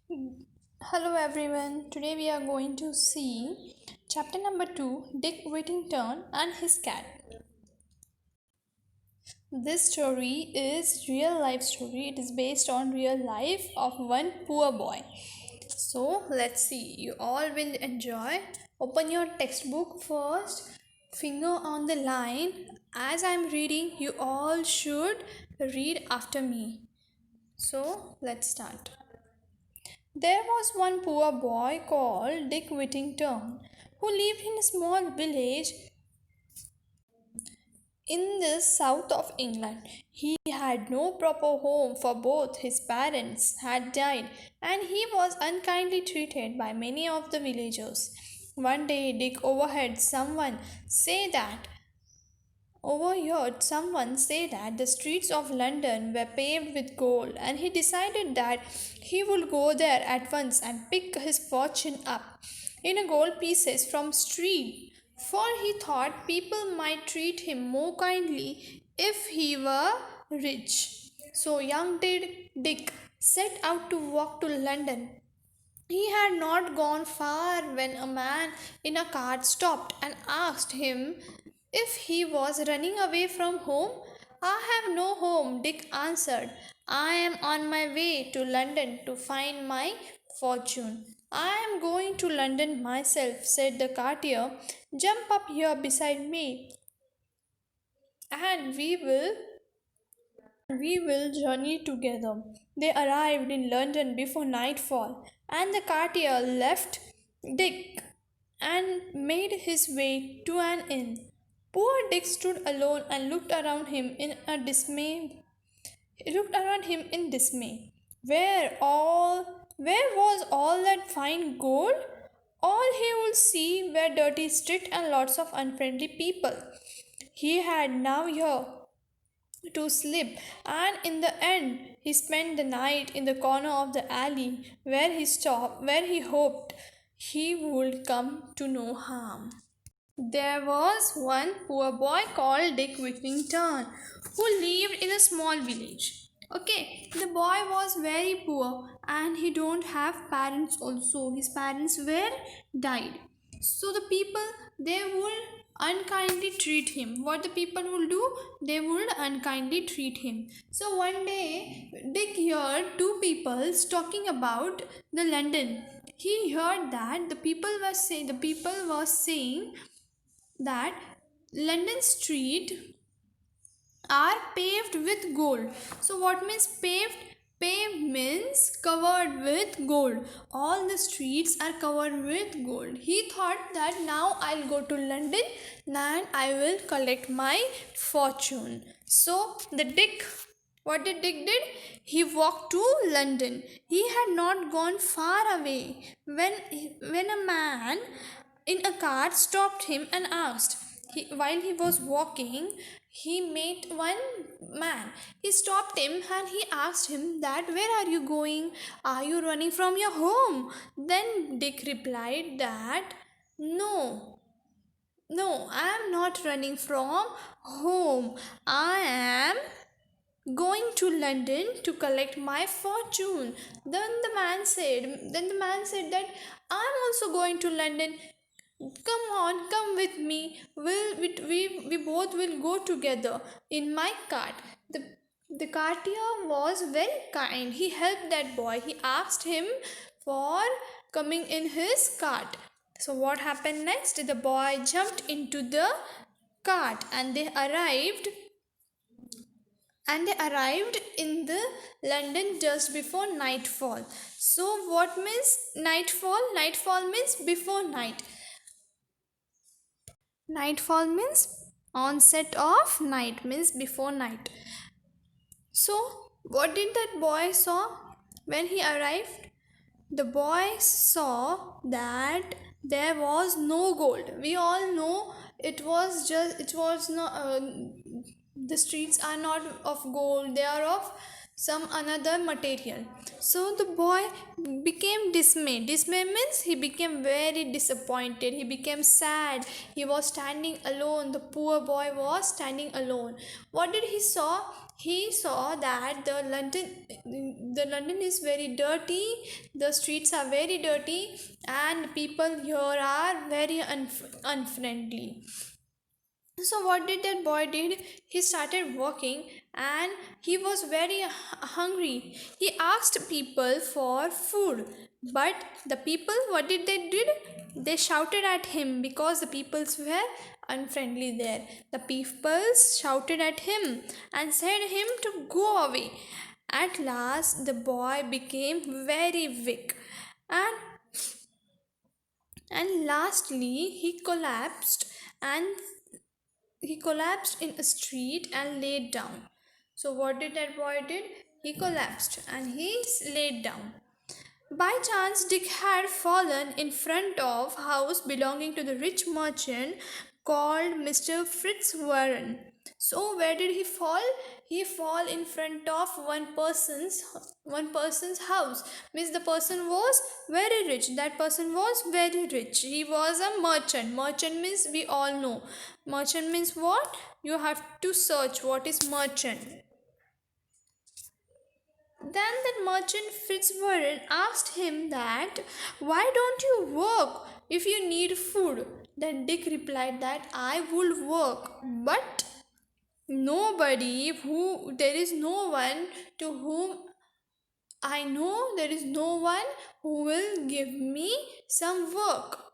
Hello everyone. Today we are going to see chapter number 2, Dick Whittington and his cat. This story is real life story. It is based on real life of one poor boy. So let's see. You all will enjoy. Open your textbook first. Finger on the line. As I am reading, you all should read after me. So let's start. There was one poor boy called Dick Whittington who lived in a small village in the south of England. He had no proper home, for both his parents had died and he was unkindly treated by many of the villagers. One day Dick overheard someone say that the streets of London were paved with gold, and he decided that he would go there at once and pick his fortune up in a gold pieces from street, for he thought people might treat him more kindly if he were rich. So young Dick set out to walk to London. He had not gone far when a man in a cart stopped and asked him if he was running away from home. I have no home, Dick answered. I am on my way to London to find my fortune. I am going to London myself, said the cartier. Jump up here beside me and we will journey together. They arrived in London before nightfall, and the cartier left Dick and made his way to an inn. Poor Dick stood alone and looked around him in dismay. He looked around him in dismay. Where was all that fine gold? All he would see were dirty streets and lots of unfriendly people. He had now here to sleep, and in the end he spent the night in the corner of the alley where he hoped he would come to no harm. There was one poor boy called Dick Whittington who lived in a small village. Okay, the boy was very poor and he don't have parents also. His parents were died. So the people, they would unkindly treat him. What the people will do? They would unkindly treat him. So one day Dick heard two people talking about the London. He heard that the people were saying that London street are paved with gold. So what means paved? Paved means covered with gold. All the streets are covered with gold. He thought that now I'll go to London and I will collect my fortune. So what did Dick did? He walked to London. He had not gone far away when a man in a cart stopped him and asked. While he was walking, he met one man. He stopped him and he asked him that where are you going? Are you running from your home? Then Dick replied that no, I am not running from home. I am going to London to collect my fortune. Then the man said that I'm also going to London. Come on, come with me. We both will go together in my cart. The cartier was very kind. He helped that boy. He asked him for coming in his cart. So what happened next? The boy jumped into the cart and they arrived in the London just before nightfall. So what means nightfall? Nightfall means before night. Nightfall means onset of night, means before night. So what did that boy saw when he arrived? The boy saw that there was no gold. We all know it was not the streets are not of gold, they are of some another material. So the boy became dismayed. Dismay means he became very disappointed, he became sad. He was standing alone. The poor boy was standing alone. What did he saw? he saw that the London is very dirty, the streets are very dirty, and people here are very unfriendly. So what did that boy did? He started walking, and he was very hungry. He asked people for food, but the people, what did they did? They shouted at him because the peoples were unfriendly there. The people shouted at him and said him to go away. At last the boy became very weak, and lastly and he collapsed in a street and laid down. So what did that boy did? He collapsed and he laid down. By chance, Dick had fallen in front of house belonging to the rich merchant called Mr. Fritz Warren. So where did he fall? He fall in front of one person's house. Means the person was very rich. That person was very rich. He was a merchant. Merchant means we all know. Merchant means what? You have to search what is merchant. Then that merchant Fitzwarren asked him that, why don't you work if you need food? Then Dick replied that I would work, but there is no one to whom I know, there is no one who will give me some work.